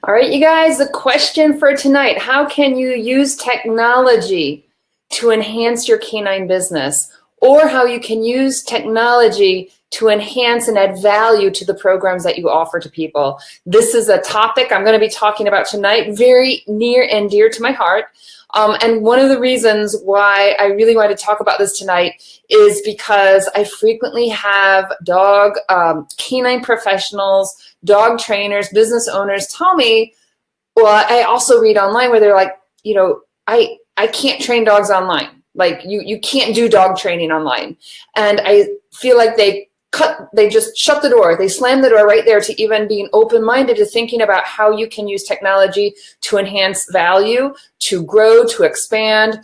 All right, you guys, the question for tonight, how can you use technology to enhance your canine business, or how you can use technology to enhance and add value to the programs that you offer to people? This is a topic I'm going to be talking about tonight, very near and dear to my heart. And one of the reasons why I really want to talk about this tonight is because I frequently have canine professionals, dog trainers, business owners tell me, well, I also read online where they're like, I can't train dogs online. Like you can't do dog training online. And I feel like they just shut the door. They slam the door right there to even being open-minded to thinking about how you can use technology to enhance value, to grow, to expand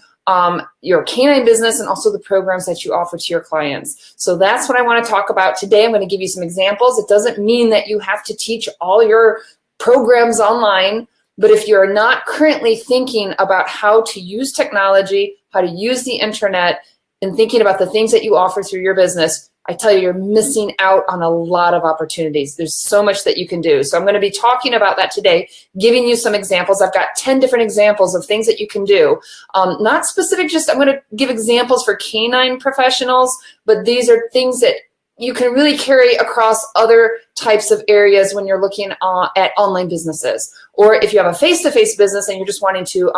your canine business, and also the programs that you offer to your clients. So that's what I want to talk about today. I'm going to give you some examples. It doesn't mean that you have to teach all your programs online, but if you're not currently thinking about how to use technology, how to use the internet, and thinking about the things that you offer through your business, I tell you, you're missing out on a lot of opportunities. There's so much that you can do. So I'm going to be talking about that today, giving you some examples. I've got 10 different examples of things that you can do. Not specific, just I'm going to give examples for canine professionals, but these are things that you can really carry across other types of areas when you're looking at online businesses. Or if you have a face-to-face business and you're just wanting to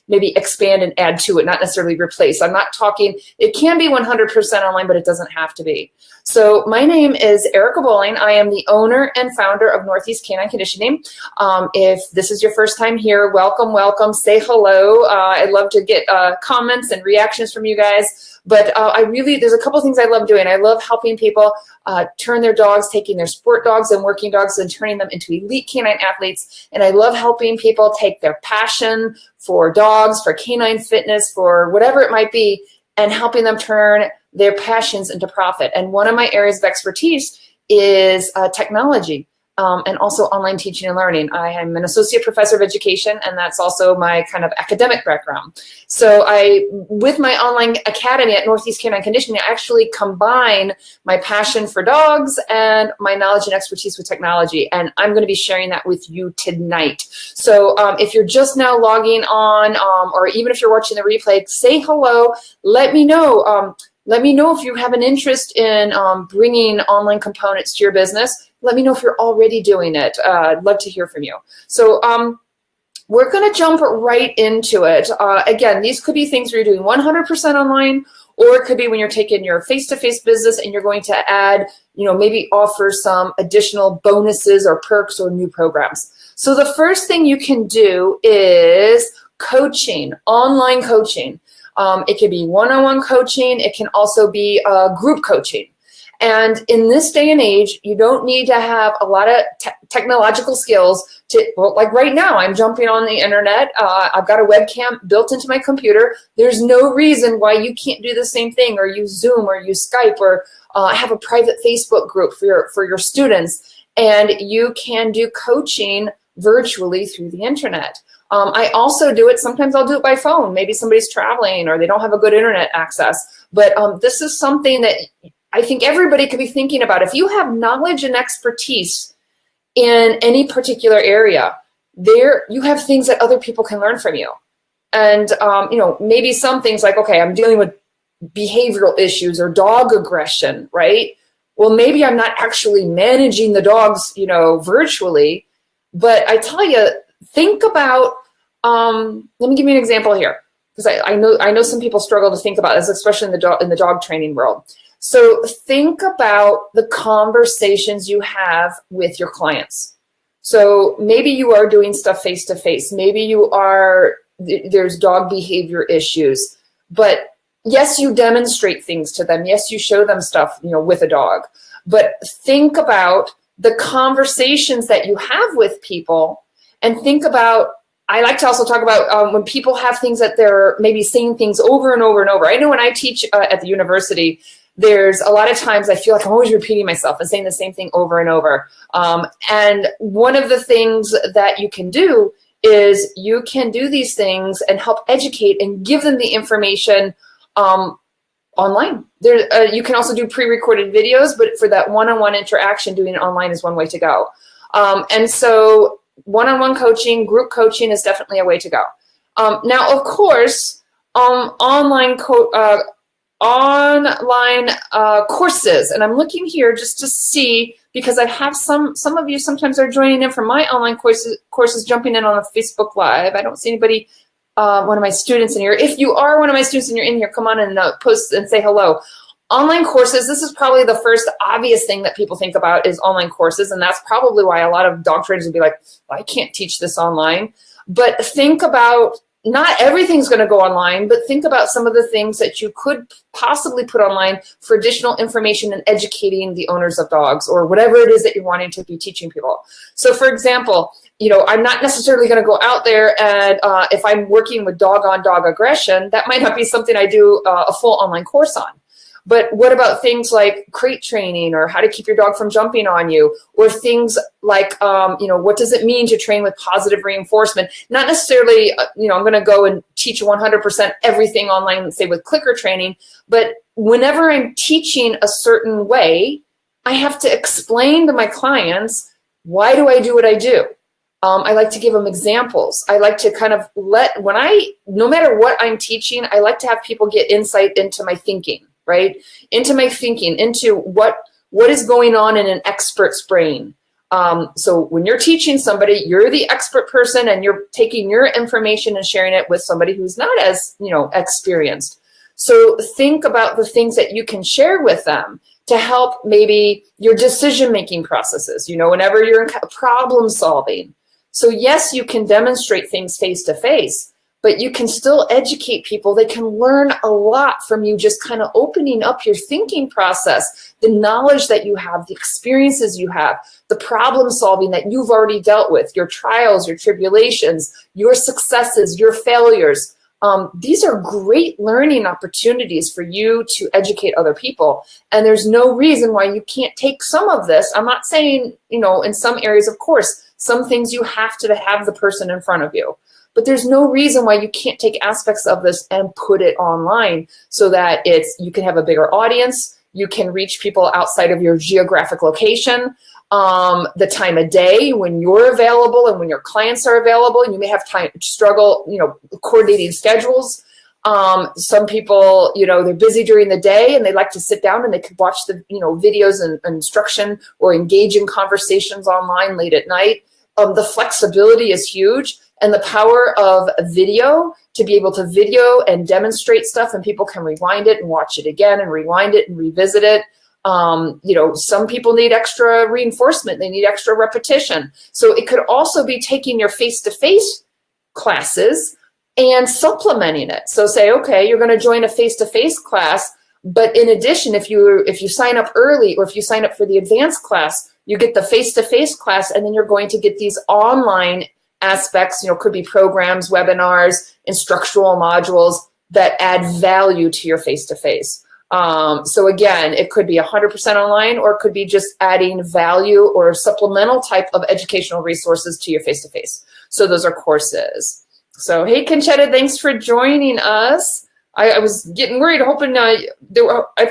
maybe expand and add to it, not necessarily replace. I'm not talking, it can be 100% online, but it doesn't have to be. So my name is Erica Bowling. I am the owner and founder of Northeast Canine Conditioning. If this is your first time here, welcome, welcome, say hello. I'd love to get comments and reactions from you guys. But there's a couple things I love doing. I love helping people turn their dogs, taking their sport dogs and working dogs and turning them into elite canine athletes. And I love helping people take their passion for dogs, for canine fitness, for whatever it might be, and helping them turn their passions into profit. And one of my areas of expertise is technology. And also online teaching and learning. I am an associate professor of education, and that's also my kind of academic background. So with my online academy at Northeast Canine Conditioning, I actually combine my passion for dogs and my knowledge and expertise with technology. And I'm going to be sharing that with you tonight. So if you're just now logging on, or even if you're watching the replay, say hello. Let me know. Let me know if you have an interest in bringing online components to your business. Let me know if you're already doing it. I'd love to hear from you. So we're going to jump right into it. Again, these could be things where you're doing 100% online, or it could be when you're taking your face-to-face business and you're going to add, maybe offer some additional bonuses or perks or new programs. So the first thing you can do is coaching, online coaching. It could be one-on-one coaching. It can also be group coaching. And in this day and age, you don't need to have a lot of technological skills like right now, I'm jumping on the internet. I've got a webcam built into my computer. There's no reason why you can't do the same thing, or use Zoom, or use Skype, or have a private Facebook group for your students. And you can do coaching virtually through the internet. I also do it, sometimes I'll do it by phone. Maybe somebody's traveling or they don't have a good internet access. But this is something that I think everybody could be thinking about. If you have knowledge and expertise in any particular area, you have things that other people can learn from you. And maybe some things like, okay, I'm dealing with behavioral issues or dog aggression, right? Well, maybe I'm not actually managing the dogs, virtually, but I tell you, think about, let me give you an example here, because I know some people struggle to think about this, especially in the dog training world. So think about the conversations you have with your clients. So maybe you are doing stuff face-to-face. Maybe there's dog behavior issues, but yes, you demonstrate things to them. Yes, you show them stuff, with a dog, but think about the conversations that you have with people, and think about, I like to also talk about when people have things that they're maybe saying things over and over and over. I know when I teach at the university, there's a lot of times I feel like I'm always repeating myself and saying the same thing over and over. And one of the things that you can do is you can do these things and help educate and give them the information online. You can also do pre-recorded videos, but for that one-on-one interaction, doing it online is one way to go. And so one-on-one coaching, group coaching is definitely a way to go. Now, of course, online courses, and I'm looking here just to see, because I have some of you sometimes are joining in from my online courses jumping in on a Facebook Live. I don't see anybody, one of my students in here. If you are one of my students and you're in here, come on and post and say hello. Online courses, this is probably the first obvious thing that people think about is online courses, and that's probably why a lot of dog trainers would be like, well, I can't teach this online. But think about, not everything's going to go online, but think about some of the things that you could possibly put online for additional information and educating the owners of dogs, or whatever it is that you're wanting to be teaching people. So for example, you know, I'm not necessarily going to go out there and if I'm working with dog-on-dog aggression, that might not be something I do a full online course on. But what about things like crate training, or how to keep your dog from jumping on you, or things like, you know, what does it mean to train with positive reinforcement? Not necessarily, you know, I'm going to go and teach 100% everything online, say with clicker training, but whenever I'm teaching a certain way, I have to explain to my clients, why do I do what I do? I like to give them examples. I like to kind of no matter what I'm teaching, I like to have people get insight into my thinking. Right? Into my thinking, into what is going on in an expert's brain. So when you're teaching somebody, you're the expert person and you're taking your information and sharing it with somebody who's not as, you know, experienced. So think about the things that you can share with them to help maybe your decision-making processes, you know, whenever you're in problem solving. So yes, you can demonstrate things face-to-face, but you can still educate people. They can learn a lot from you just kind of opening up your thinking process, the knowledge that you have, the experiences you have, the problem solving that you've already dealt with, your trials, your tribulations, your successes, your failures. These are great learning opportunities for you to educate other people. And there's no reason why you can't take some of this. I'm not saying, you know, in some areas, of course, some things you have to have the person in front of you. But there's no reason why you can't take aspects of this and put it online so that you can have a bigger audience. You can reach people outside of your geographic location, the time of day when you're available and when your clients are available. And you may have time to struggle, you know, coordinating schedules. Some people, you know, they're busy during the day and they like to sit down and they could watch the, you know, videos and instruction or engage in conversations online late at night. The flexibility is huge. And the power of video, to be able to video and demonstrate stuff, and people can rewind it and watch it again and rewind it and revisit it. You know, some people need extra reinforcement. They need extra repetition. So it could also be taking your face-to-face classes and supplementing it. So say, okay, you're going to join a face-to-face class, but in addition, if you sign up early, or if you sign up for the advanced class, you get the face-to-face class, and then you're going to get these online aspects, you know, could be programs, webinars, instructional modules that add value to your face-to-face. So again, it could be 100% online, or it could be just adding value or supplemental type of educational resources to your face-to-face. So those are courses. So hey, Conchetta, thanks for joining us. I was getting worried, hoping I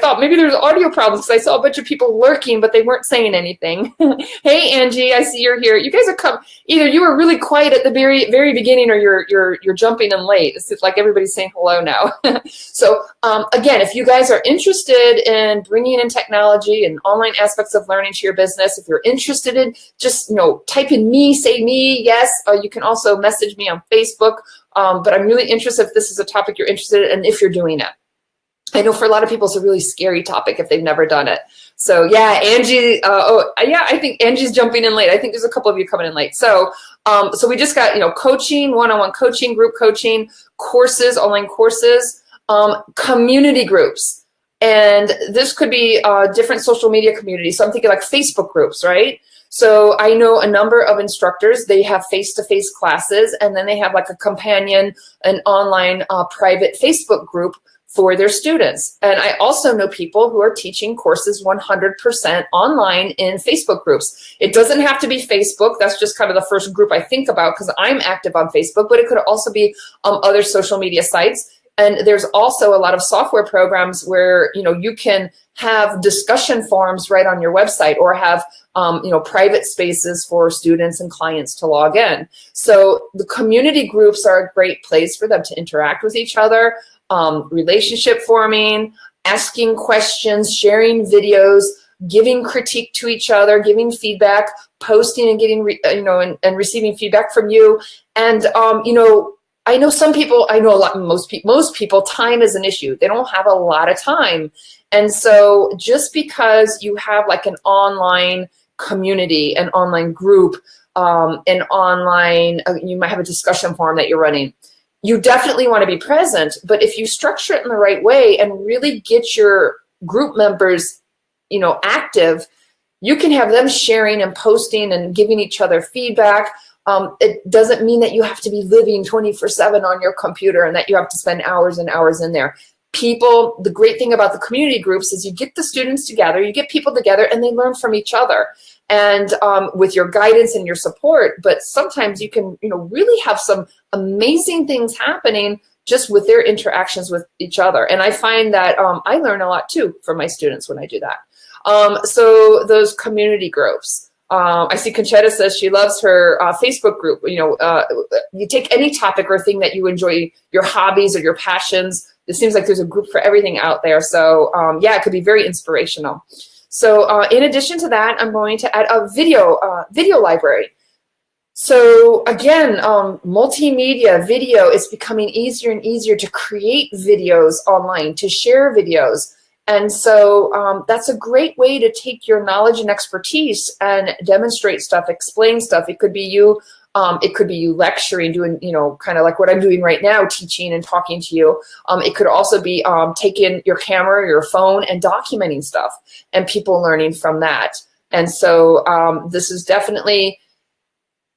thought maybe there's audio problems because I saw a bunch of people lurking, but they weren't saying anything. Hey, Angie, I see you're here. You guys are either you were really quiet at the very beginning, or you're jumping in late. It's like everybody's saying hello now. So again, if you guys are interested in bringing in technology and online aspects of learning to your business, if you're interested in, just, you know, type in me, say me, yes. You can also message me on Facebook. But I'm really interested if this is a topic you're interested in and if you're doing it. I know for a lot of people it's a really scary topic if they've never done it. So yeah, Angie, I think Angie's jumping in late. I think there's a couple of you coming in late. So so we just got, you know, coaching, one-on-one coaching, group coaching, courses, online courses, community groups. And this could be different social media communities. So I'm thinking like Facebook groups, right? So I know a number of instructors, they have face-to-face classes, and then they have like a companion, an online private Facebook group for their students. And I also know people who are teaching courses 100% online in Facebook groups. It doesn't have to be Facebook. That's just kind of the first group I think about because I'm active on Facebook, but it could also be other social media sites. And there's also a lot of software programs where, you know, you can have discussion forums right on your website, or have, you know, private spaces for students and clients to log in. So the community groups are a great place for them to interact with each other, relationship forming, asking questions, sharing videos, giving critique to each other, giving feedback, posting and getting, you know, and receiving feedback from you. And, you know, I know some people, I know a lot, most people, time is an issue. They don't have a lot of time. And so just because you have like an online community, an online group, an online, you might have a discussion forum that you're running, you definitely want to be present. But if you structure it in the right way and really get your group members, you know, active, you can have them sharing and posting and giving each other feedback. It doesn't mean that you have to be living 24/7 on your computer and that you have to spend hours and hours in there. People, the great thing about the community groups is you get the students together, you get people together, and they learn from each other. And with your guidance and your support, but sometimes you can, you know, really have some amazing things happening just with their interactions with each other. And I find that I learn a lot too from my students when I do that. So those community groups. I see Conchetta says she loves her Facebook group. You know, you take any topic or thing that you enjoy, your hobbies or your passions. It seems like there's a group for everything out there. So yeah, it could be very inspirational. So in addition to that, I'm going to add a video library. So again, multimedia video is becoming easier and easier to create videos online, to share videos. And so that's a great way to take your knowledge and expertise and demonstrate stuff, explain stuff. It could be you lecturing, doing, you know, kind of like what I'm doing right now, teaching and talking to you. It could also be taking your camera, your phone, and documenting stuff, and people learning from that. And so this is definitely,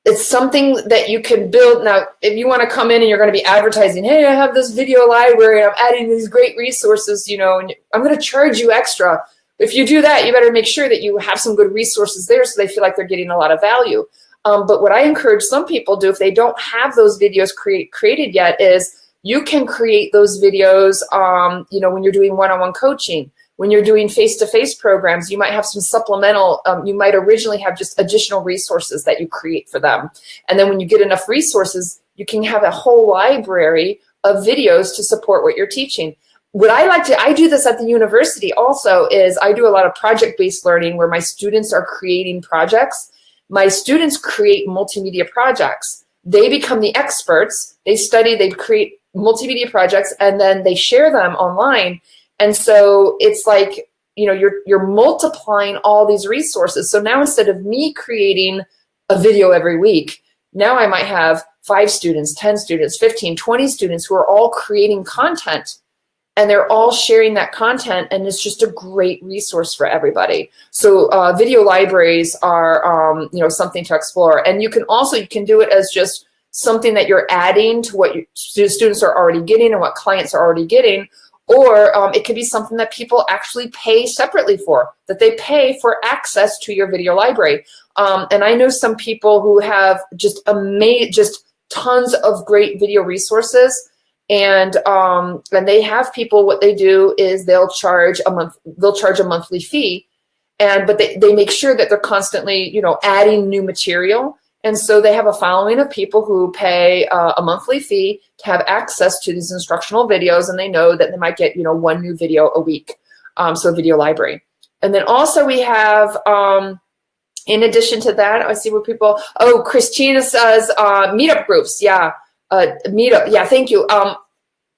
it's something that you can build. Now, if you want to come in and you're going to be advertising, hey, I have this video library, I'm adding these great resources, you know, and I'm going to charge you extra. If you do that, you better make sure that you have some good resources there so they feel like they're getting a lot of value. But what I encourage some people to do if they don't have those videos created yet is you can create those videos, you know, when you're doing one-on-one coaching. When you're doing face-to-face programs, you might have some supplemental, you might originally have just additional resources that you create for them. And then when you get enough resources, you can have a whole library of videos to support what you're teaching. What I do this at the university also, is I do a lot of project-based learning where my students are creating projects. My students create multimedia projects. They become the experts. They study, they create multimedia projects, and then they share them online. And so it's like, you know, you're multiplying all these resources. So now instead of me creating a video every week, now I might have 5 students, 10 students, 15, 20 students who are all creating content, and they're all sharing that content, and it's just a great resource for everybody. So video libraries are, you know, something to explore. And you can do it as just something that you're adding to what your students are already getting and what clients are already getting. Or it could be something that people actually pay separately for, that they pay for access to your video library. And I know some people who have just tons of great video resources, and they have people, what they do is they'll charge a monthly fee, but they make sure that they're constantly, you know, adding new material. And so they have a following of people who pay a monthly fee to have access to these instructional videos, and they know that they might get, you know, 1 new video a week, so video library. And then also we have, in addition to that, I see where people, oh, Christina says meetup groups, yeah, meetup, yeah, thank you.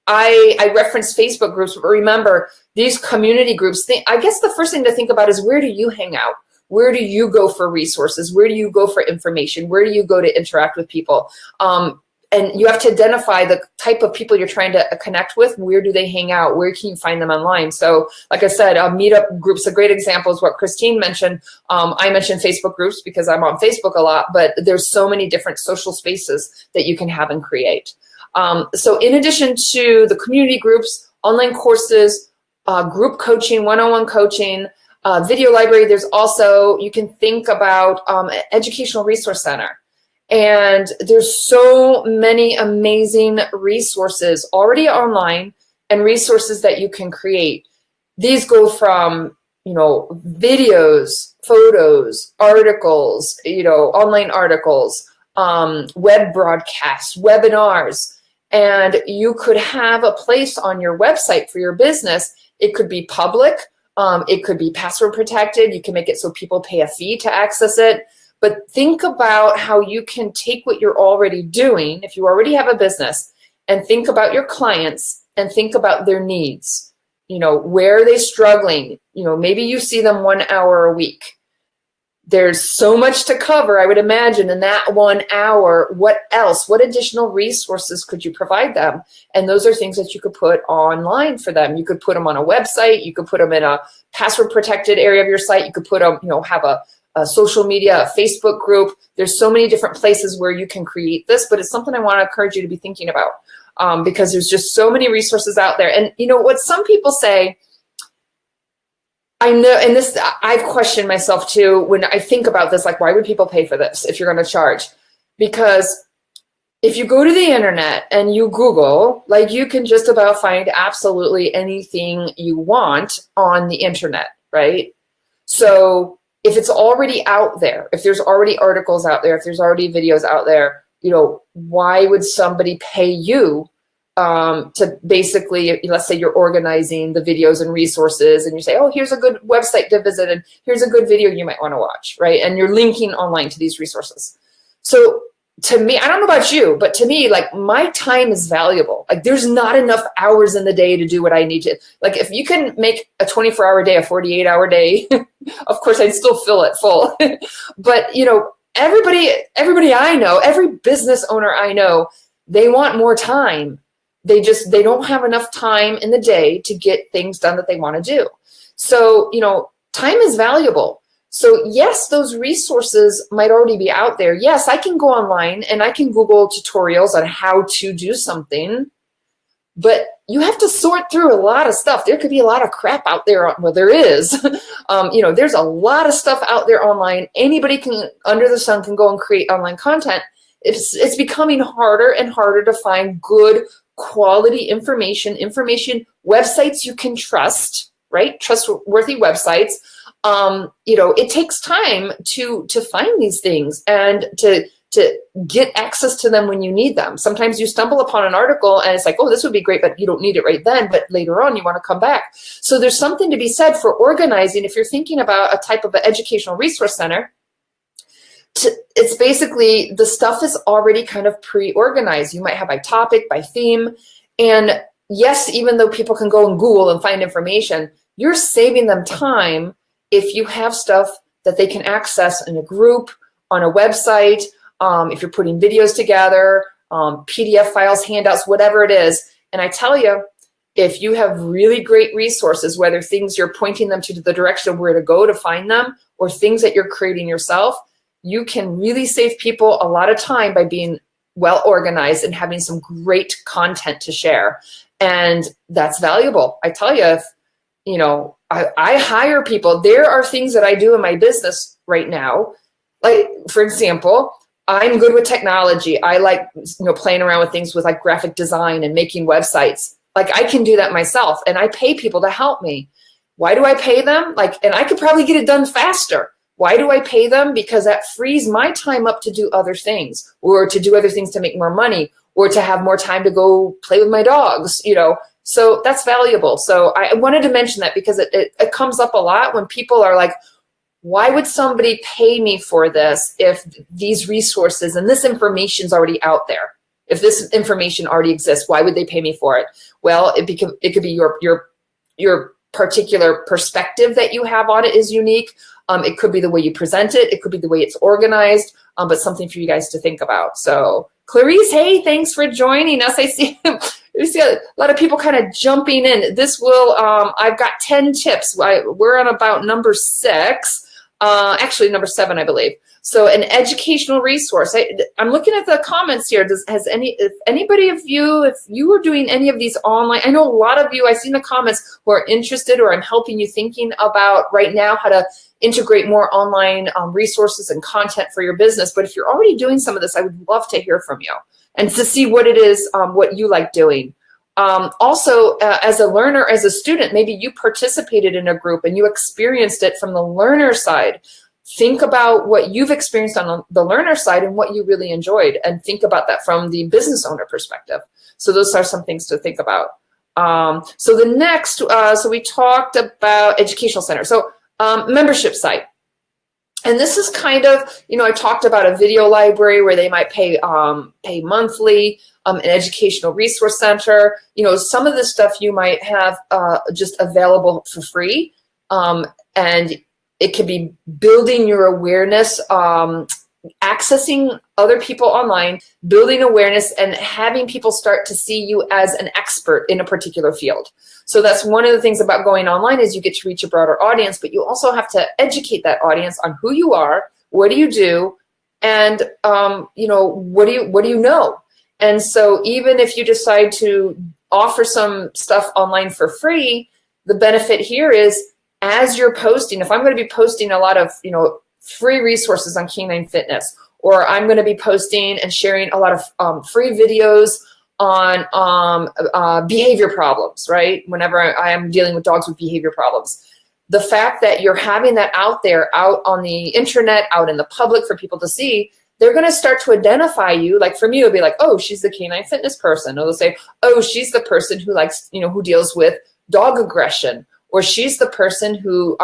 I reference Facebook groups, but remember, these community groups, I guess the first thing to think about is, where do you hang out? Where do you go for resources? Where do you go for information? Where do you go to interact with people? And you have to identify the type of people you're trying to connect with. Where do they hang out? Where can you find them online? So like I said, meetup groups, a great example is what Christine mentioned. I mentioned Facebook groups because I'm on Facebook a lot, but there's so many different social spaces that you can have and create. So in addition to the community groups, online courses, group coaching, one-on-one coaching, video library, there's also, you can think about educational resource center. And there's so many amazing resources already online and resources that you can create. These go from, videos, photos, articles, online articles, web broadcasts, webinars, and you could have a place on your website for your business. It could be public. It could be password protected. You can make it so people pay a fee to access it. But think about how you can take what you're already doing, if you already have a business, and think about your clients and think about their needs. Where are they struggling? Maybe you see them 1 hour a week. There's so much to cover, I would imagine, in that 1 hour. What else? What additional resources could you provide them? And those are things that you could put online for them. You could put them on a website. You could put them in a password protected area of your site. You could put them, have a social media, a Facebook group. There's so many different places where you can create this, but it's something I want to encourage you to be thinking about, because there's just so many resources out there. And what some people say, I know, and this, I've questioned myself too, when I think about this, like, why would people pay for this if you're going to charge? Because if you go to the internet and you Google, like, you can just about find absolutely anything you want on the internet, right? So if it's already out there, if there's already articles out there, if there's already videos out there, why would somebody pay you to basically, let's say you're organizing the videos and resources and you say, oh, here's a good website to visit and here's a good video you might want to watch, right? And you're linking online to these resources. So to me, I don't know about you, but to me, like, my time is valuable. Like, there's not enough hours in the day to do what I need to. Like, if you can make a 24-hour day, a 48-hour day, of course, I'd still fill it full. But, everybody I know, every business owner I know, they want more time. They don't have enough time in the day to get things done that they want to do. So, time is valuable. So yes, those resources might already be out there. Yes, I can go online and I can Google tutorials on how to do something, but you have to sort through a lot of stuff. There could be a lot of crap out there. Well, there is. There's a lot of stuff out there online. Anybody can, under the sun, can go and create online content. It's becoming harder and harder to find good quality information, websites you can trust, right? Trustworthy websites. It takes time to find these things and to get access to them when you need them. Sometimes you stumble upon an article and it's like, oh, this would be great, but you don't need it right then, but later on you want to come back. So there's something to be said for organizing. If you're thinking about a type of an educational resource center, it's basically, the stuff is already kind of pre-organized. You might have by topic, by theme. And yes, even though people can go and Google and find information, you're saving them time if you have stuff that they can access in a group, on a website, if you're putting videos together, PDF files, handouts, whatever it is. And I tell you, if you have really great resources, whether things you're pointing them to the direction of where to go to find them, or things that you're creating yourself, you can really save people a lot of time by being well organized and having some great content to share. And that's valuable. I tell you, if, I hire people. There are things that I do in my business right now. Like, for example, I'm good with technology. I like, playing around with things with like graphic design and making websites. Like, I can do that myself, and I pay people to help me. Why do I pay them? And I could probably get it done faster. Why do I pay them? Because that frees my time up to do other things, or to do other things to make more money, or to have more time to go play with my dogs, So that's valuable. So I wanted to mention that because it comes up a lot when people are like, why would somebody pay me for this if these resources and this information is already out there? If this information already exists, why would they pay me for it? Well, it could be your particular perspective that you have on it is unique. It could be the way you present it. It could be the way it's organized, but something for you guys to think about. So Clarice, hey, thanks for joining us. I see a lot of people kind of jumping in. This will, I've got 10 tips. We're on about number 6, actually number 7, I believe. So an educational resource. I'm looking at the comments here. If anybody of you, if you were doing any of these online, I know a lot of you, I see in the comments who are interested, or I'm helping you thinking about right now how to integrate more online resources and content for your business. But if you're already doing some of this, I would love to hear from you and to see what it is, what you like doing. Also, as a learner, as a student, maybe you participated in a group and you experienced it from the learner side. Think about what you've experienced on the learner side and what you really enjoyed, and think about that from the business owner perspective. So those are some things to think about. So the next, so we talked about educational center. So membership site. And this is kind of, I talked about a video library where they might pay monthly, an educational resource center. Some of this stuff you might have just available for free. And it could be building your awareness, accessing other people online, building awareness, and having people start to see you as an expert in a particular field. So that's one of the things about going online, is you get to reach a broader audience, but you also have to educate that audience on who you are, what do you do, and what do you know. And so even if you decide to offer some stuff online for free, the benefit here is, as you're posting, if I'm going to be posting a lot of free resources on canine fitness, or I'm going to be posting and sharing a lot of free videos on behavior problems, right? Whenever I am dealing with dogs with behavior problems, the fact that you're having that out there, out on the internet, out in the public for people to see, they're going to start to identify you. Like for me, it'll be like, oh, she's the canine fitness person. Or they'll say, oh, she's the person who likes, who deals with dog aggression, or she's the person who,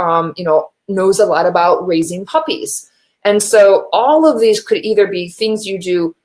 knows a lot about raising puppies. And so all of these could either be things you do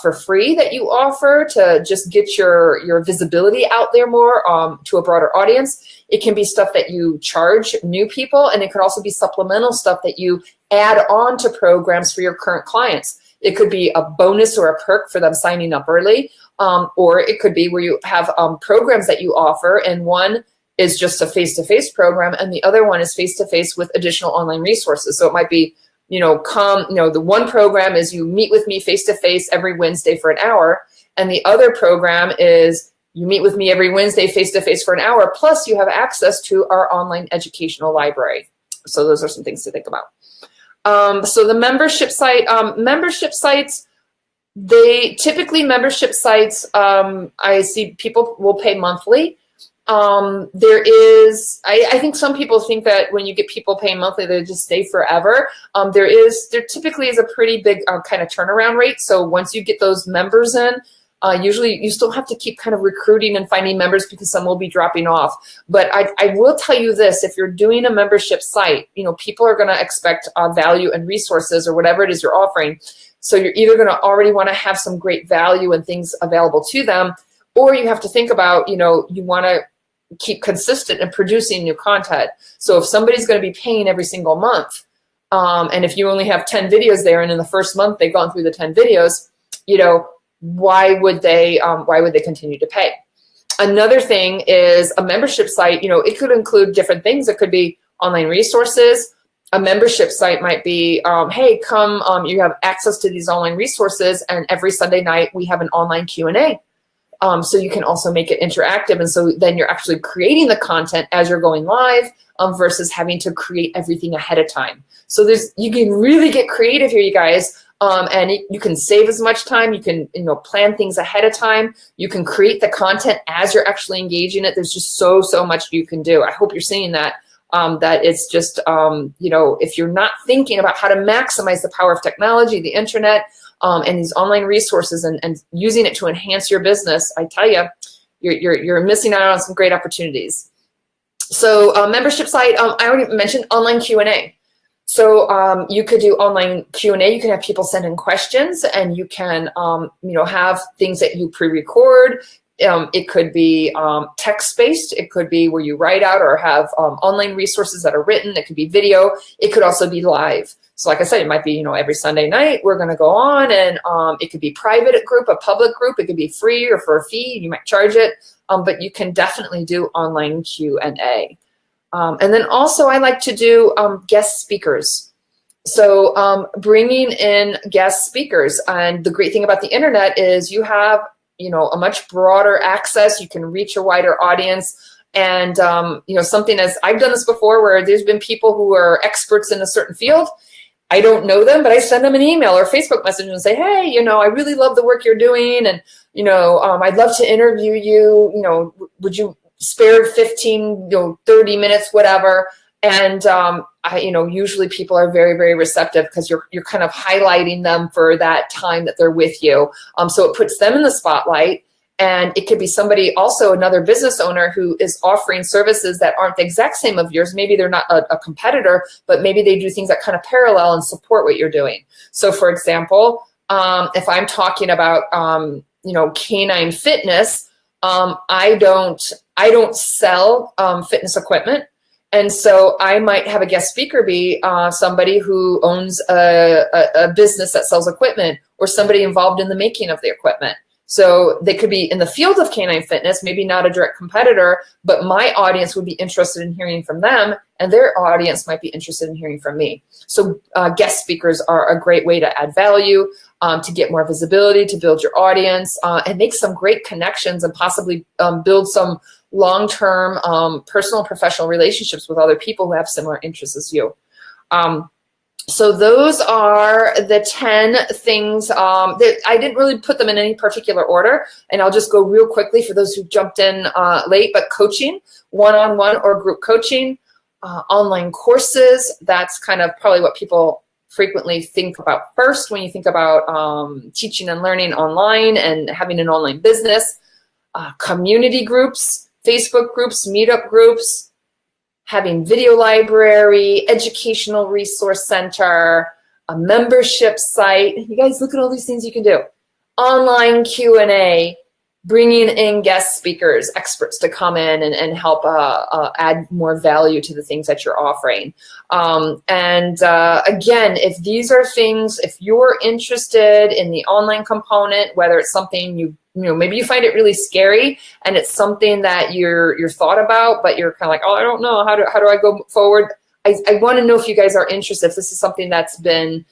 for free that you offer to just get your visibility out there more to a broader audience. It can be stuff that you charge new people, and it could also be supplemental stuff that you add on to programs for your current clients. It could be a bonus or a perk for them signing up early, or it could be where you have programs that you offer, and one is just a face-to-face program, and the other one is face-to-face with additional online resources. So it might be, the one program is you meet with me face-to-face every Wednesday for an hour, and the other program is you meet with me every Wednesday face-to-face for an hour, plus you have access to our online educational library. So those are some things to think about. So the membership site, membership sites, membership sites, I see people will pay monthly. I think some people think that when you get people paying monthly, they just stay forever. There typically is a pretty big kind of turnaround rate. So once you get those members in, usually you still have to keep kind of recruiting and finding members, because some will be dropping off. But I will tell you this, if you're doing a membership site, people are going to expect value and resources or whatever it is you're offering. So you're either going to already want to have some great value and things available to them, or you have to think about, you want to keep consistent in producing new content. So if somebody's going to be paying every single month, and if you only have 10 videos there, and in the first month they've gone through the 10 videos, why would they continue to pay? Another thing is a membership site. It could include different things. It could be online resources. A membership site might be, hey, come, you have access to these online resources, and every Sunday night we have an online Q&A. So you can also make it interactive. And so then you're actually creating the content as you're going live, versus having to create everything ahead of time. So you can really get creative here, you guys. And you can save as much time. You can, plan things ahead of time. You can create the content as you're actually engaging it. There's just so much you can do. I hope you're seeing that, that it's just, if you're not thinking about how to maximize the power of technology, the internet, and these online resources, and using it to enhance your business, I tell you, you're missing out on some great opportunities. So membership site, I already mentioned online Q&A. So you could do online Q&A. You can have people send in questions, and you can have things that you pre-record. It could be text-based. It could be where you write out or have online resources that are written. It could be video. It could also be live. So like I said, it might be, every Sunday night we're going to go on, and it could be private group, a public group. It could be free or for a fee. You might charge it, but you can definitely do online Q&A. And then also I like to do guest speakers. So bringing in guest speakers. And the great thing about the internet is you have, a much broader access. You can reach a wider audience. And, something as I've done this before where there's been people who are experts in a certain field. I don't know them, but I send them an email or Facebook message and say, hey, I really love the work you're doing. And, I'd love to interview you. Would you spare 15, 30 minutes, whatever. And, usually people are very, very receptive because you're kind of highlighting them for that time that they're with you. So it puts them in the spotlight. And it could be somebody, also another business owner who is offering services that aren't the exact same of yours. Maybe they're not a competitor, but maybe they do things that kind of parallel and support what you're doing. So for example, if I'm talking about, canine fitness, I don't sell fitness equipment. And so I might have a guest speaker be somebody who owns a business that sells equipment, or somebody involved in the making of the equipment. So they could be in the field of canine fitness, maybe not a direct competitor, but my audience would be interested in hearing from them, and their audience might be interested in hearing from me. So guest speakers are a great way to add value, to get more visibility, to build your audience, and make some great connections, and possibly build some long-term personal and professional relationships with other people who have similar interests as you. So those are the 10 things that I didn't really put them in any particular order, and I'll just go real quickly for those who jumped in late. But coaching, one-on-one or group coaching, online courses, that's kind of probably what people frequently think about first when you think about teaching and learning online and having an online business. Community groups, Facebook groups, meetup groups, having video library, educational resource center, a membership site. You guys, look at all these things you can do. Online Q&A, bringing in guest speakers, experts to come in and help add more value to the things that you're offering. Again, if these are things, if you're interested in the online component, whether it's something maybe you find it really scary and it's something that you're thought about, but you're kind of like, oh, I don't know, how do I go forward? I want to know if you guys are interested, if this is something that's been,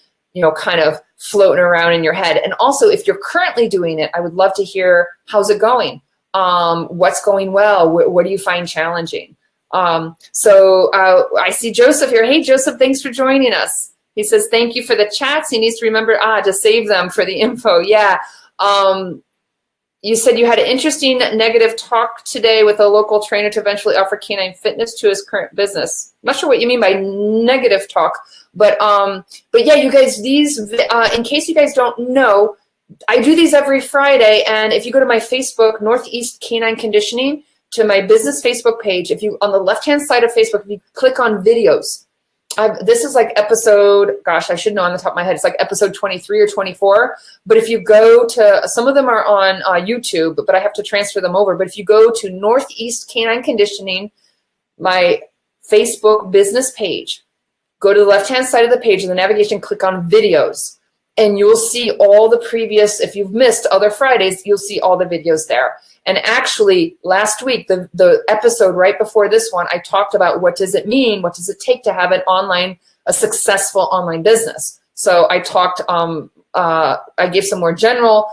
kind of floating around in your head. And also, if you're currently doing it, I would love to hear, how's it going? What's going well? What do you find challenging? So I see Joseph here. Hey, Joseph, thanks for joining us. He says, thank you for the chats. He needs to remember to save them for the info. Yeah. You said you had an interesting negative talk today with a local trainer to eventually offer canine fitness to his current business. I'm not sure what you mean by negative talk, but yeah, you guys, these, in case you guys don't know, I do these every Friday. And if you go to my Facebook, Northeast Canine Conditioning, to my business Facebook page, if you, on the left-hand side of Facebook, if you click on videos, this is like episode, gosh, I should know on the top of my head. It's like episode 23 or 24. But if you go to, some of them are on YouTube, but I have to transfer them over. But if you go to Northeast Canine Conditioning, my Facebook business page, go to the left-hand side of the page of the navigation, click on videos, and you'll see all the previous, if you've missed other Fridays, you'll see all the videos there. And actually, last week, the episode right before this one, I talked about what does it mean, what does it take to have a successful online business. So I talked, I gave some more general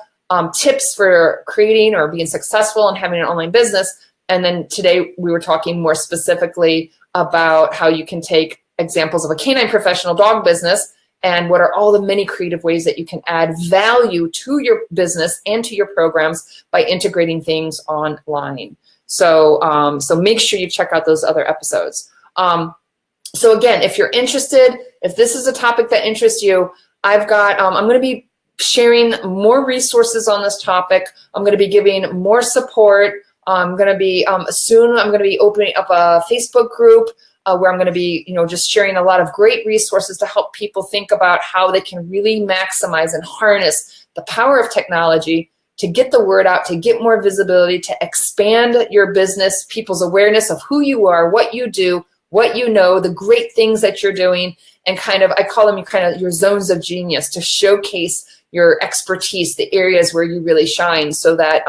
tips for creating or being successful and having an online business. And then today we were talking more specifically about how you can take examples of a canine professional dog business and what are all the many creative ways that you can add value to your business and to your programs by integrating things online. So, so make sure you check out those other episodes. So again, if you're interested, if this is a topic that interests you, I've got, I'm going to be sharing more resources on this topic. I'm going to be giving more support. I'm going to be, soon I'm going to be opening up a Facebook group where I'm going to be, just sharing a lot of great resources to help people think about how they can really maximize and harness the power of technology to get the word out, to get more visibility, to expand your business, people's awareness of who you are, what you do, what you know, the great things that you're doing, and kind of, I call them kind of your zones of genius, to showcase your expertise, the areas where you really shine, so that,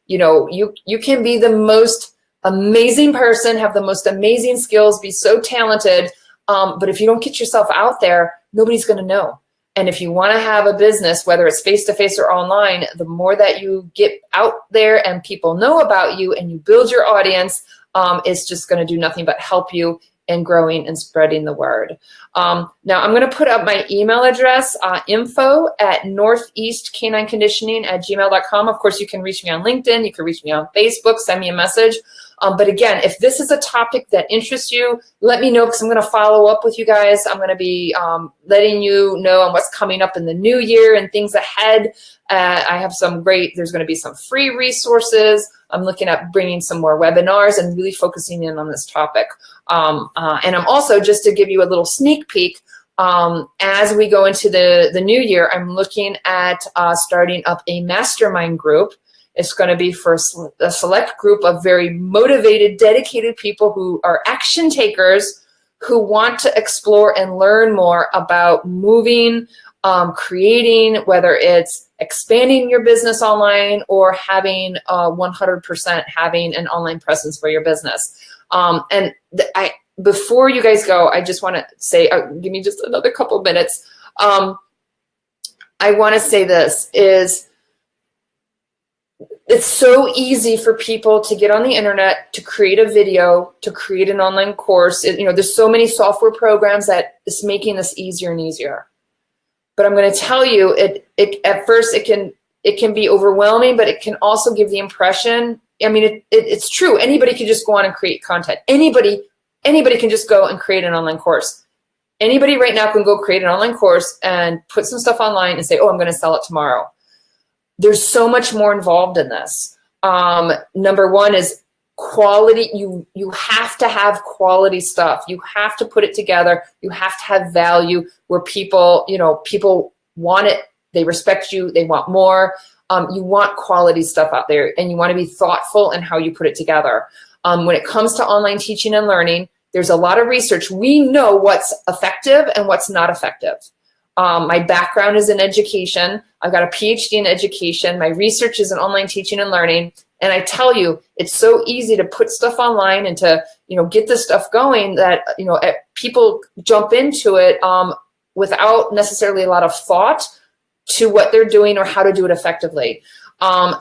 you can be the most amazing person, have the most amazing skills, be so talented, but if you don't get yourself out there, nobody's going to know. And if you want to have a business, whether it's face-to-face or online, the more that you get out there and people know about you and you build your audience, is just going to do nothing but help you in growing and spreading the word. Now I'm going to put up my email address, info@northeastcanineconditioning@gmail.com. Of course, you can reach me on LinkedIn. You can reach me on Facebook. Send me a message. But again, if this is a topic that interests you, let me know, because I'm going to follow up with you guys. I'm going to be letting you know on what's coming up in the new year and things ahead. I have there's going to be some free resources. I'm looking at bringing some more webinars and really focusing in on this topic. And I'm also, just to give you a little sneak peek, as we go into the new year, I'm looking at starting up a mastermind group. It's going to be for a select group of very motivated, dedicated people who are action takers, who want to explore and learn more about moving, creating, whether it's expanding your business online or having 100% having an online presence for your business. And before you guys go, I just want to say, give me just another couple minutes. I want to say this is, it's so easy for people to get on the internet, to create a video, to create an online course. There's so many software programs that is making this easier and easier. But I'm going to tell you, at first it can be overwhelming, but it can also give the impression. I mean, it's true. Anybody can just go on and create content. Anybody can just go and create an online course. Anybody right now can go create an online course and put some stuff online and say, oh, I'm going to sell it tomorrow. There's so much more involved in this. Number one is quality. You have to have quality stuff. You have to put it together. You have to have value where people want it. They respect you. They want more. You want quality stuff out there, and you want to be thoughtful in how you put it together. When it comes to online teaching and learning, there's a lot of research. We know what's effective and what's not effective. My background is in education. I've got a PhD in education. My research is in online teaching and learning. And I tell you, it's so easy to put stuff online and to, get this stuff going that, people jump into it without necessarily a lot of thought to what they're doing or how to do it effectively.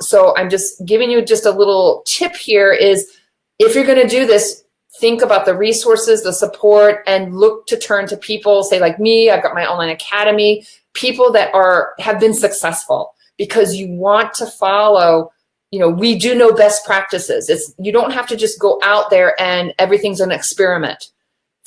So I'm just giving you just a little tip here is, if you're going to do this, think about the resources, the support, and look to turn to people, say like me, I've got my online academy, people that have been successful, because you want to follow, we do know best practices. You don't have to just go out there and everything's an experiment.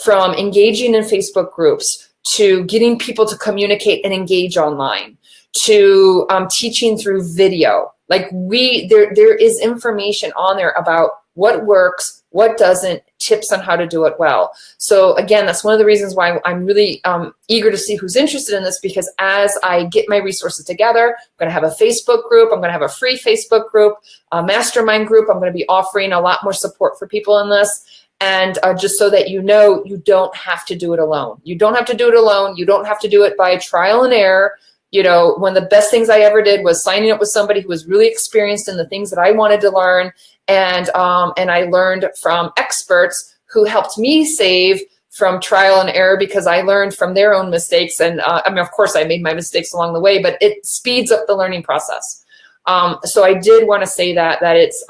From engaging in Facebook groups, to getting people to communicate and engage online, to teaching through video. Like there is information on there about what works, what doesn't, tips on how to do it well. So again, that's one of the reasons why I'm really eager to see who's interested in this, because as I get my resources together, I'm going to have a Facebook group, I'm going to have a free Facebook group, a mastermind group. I'm going to be offering a lot more support for people in this. And just so that you don't have to do it alone. You don't have to do it alone. You don't have to do it by trial and error. One of the best things I ever did was signing up with somebody who was really experienced in the things that I wanted to learn. And I learned from experts who helped me save from trial and error, because I learned from their own mistakes. And of course, I made my mistakes along the way, but it speeds up the learning process. So I did want to say that it's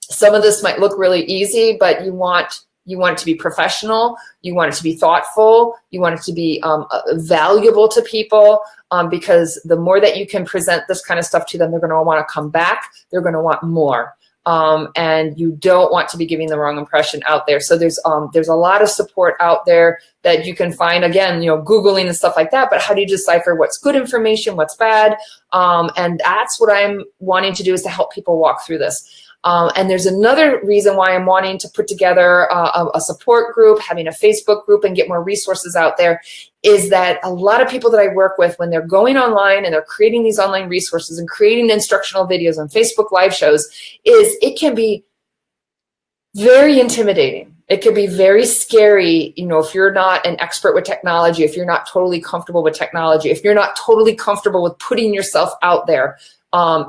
some of this might look really easy, but you want it to be professional. You want it to be thoughtful. You want it to be valuable to people, because the more that you can present this kind of stuff to them, they're going to want to come back. They're going to want more. And you don't want to be giving the wrong impression out there. So there's a lot of support out there that you can find, again, Googling and stuff like that, but how do you decipher what's good information, what's bad? And that's what I'm wanting to do, is to help people walk through this. And there's another reason why I'm wanting to put together a support group, having a Facebook group, and get more resources out there, is that a lot of people that I work with, when they're going online and they're creating these online resources and creating instructional videos on Facebook live shows, it can be very intimidating. It can be very scary, if you're not an expert with technology, if you're not totally comfortable with technology, if you're not totally comfortable with putting yourself out there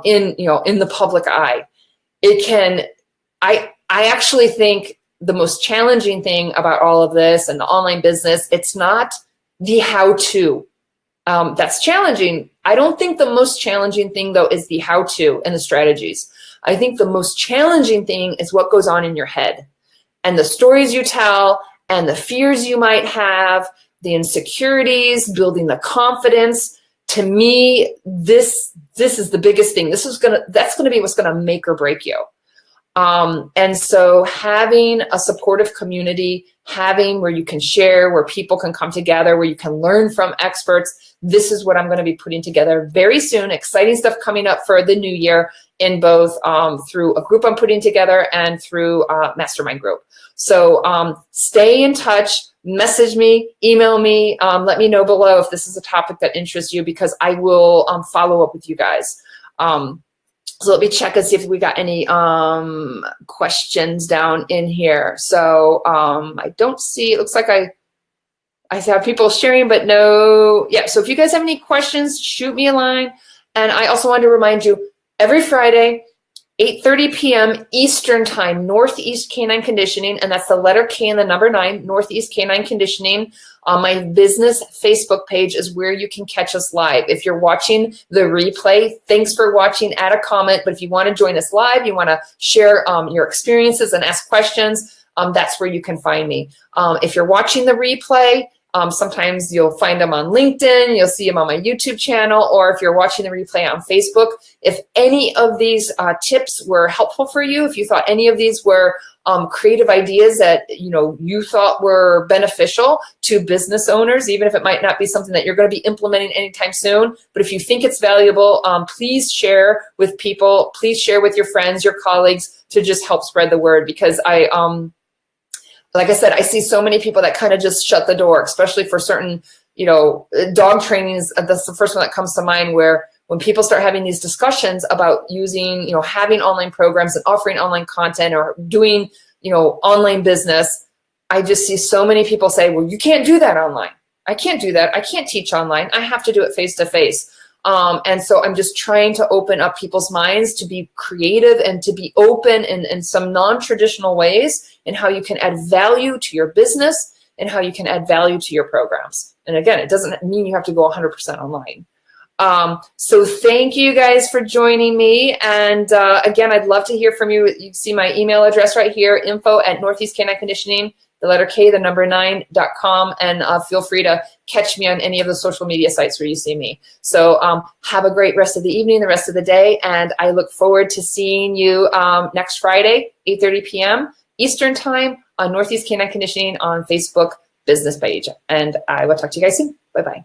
in the public eye. I actually think the most challenging thing about all of this and the online business, it's not the how-to. That's challenging. I don't think the most challenging thing, though, is the how-to and the strategies. I think the most challenging thing is what goes on in your head and the stories you tell and the fears you might have, the insecurities, building the confidence. To me, this is the biggest thing. That's gonna be what's gonna make or break you. And so having a supportive community, having where you can share, where people can come together, where you can learn from experts, this is what I'm going to be putting together very soon. Exciting stuff coming up for the new year in both through a group I'm putting together and through a mastermind group. So stay in touch, message me, email me, let me know below if this is a topic that interests you, because I will follow up with you guys. So let me check and see if we got any questions down in here. So I don't see, it looks like I have people sharing, but no. Yeah, so if you guys have any questions, shoot me a line. And I also wanted to remind you, every Friday, 8:30 p.m. Eastern Time, Northeast Canine Conditioning, and that's the letter K and the number 9, Northeast Canine Conditioning. On my business Facebook page is where you can catch us live. If you're watching the replay, thanks for watching, add a comment. But if you want to join us live, you want to share your experiences and ask questions, that's where you can find me. If you're watching the replay, sometimes you'll find them on LinkedIn, you'll see them on my YouTube channel, or if you're watching the replay on Facebook. If any of these tips were helpful for you, if you thought any of these were creative ideas that you thought were beneficial to business owners, even if it might not be something that you're going to be implementing anytime soon, but if you think it's valuable, please share with people, please share with your friends, your colleagues, to just help spread the word. Because like I said, I see so many people that kind of just shut the door, especially for certain, dog trainings. That's the first one that comes to mind, where when people start having these discussions about using, having online programs and offering online content or doing, online business, I just see so many people say, well, you can't do that online. I can't do that. I can't teach online. I have to do it face to face. And so I'm just trying to open up people's minds to be creative and to be open in some non-traditional ways in how you can add value to your business and how you can add value to your programs. And again, it doesn't mean you have to go 100% online. So thank you guys for joining me. And again, I'd love to hear from you. You see my email address right here, info@Northeast Canine Conditioning, the letter K, the number 9.com. And feel free to catch me on any of the social media sites where you see me. So have a great rest of the evening, the rest of the day. And I look forward to seeing you next Friday, 8:30 p.m. Eastern Time on Northeast Canine Conditioning on Facebook business page. And I will talk to you guys soon. Bye-bye.